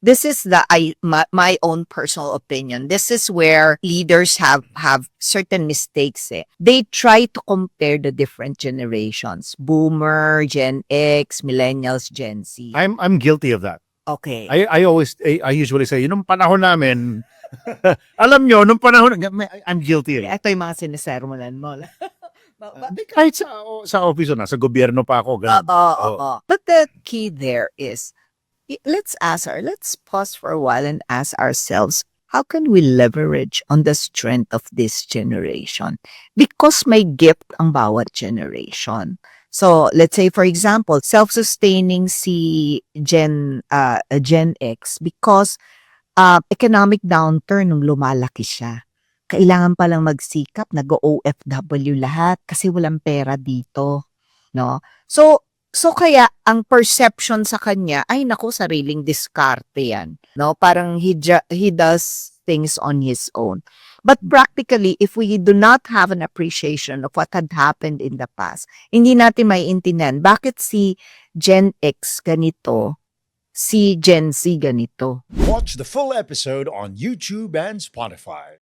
this is my own personal opinion. This is where leaders have certain mistakes. They try to compare the different generations: Boomer, Gen X, Millennials, Gen Z. I'm guilty of that. Okay. I usually say, nung panahon namin, alam nyo, nung panahon, I'm guilty of it. Ito yung mga sinisermonan mo. Kahit sa office na, sa gobyerno pa ako. Ganun. But the key there is, let's pause for a while and ask ourselves, how can we leverage on the strength of this generation? Because may gift ang bawat generation. So, let's say, for example, self-sustaining si Gen X because economic downturn nung lumalaki siya. Kailangan palang magsikap, nag-OFW lahat kasi walang pera dito, no? So kaya ang perception sa kanya ay naku, sariling diskarte yan, no? Parang he does things on his own. But practically, if we do not have an appreciation of what had happened in the past, hindi natin maiintindihan bakit si Gen X ganito, si Gen Z ganito. Watch the full episode on YouTube and Spotify.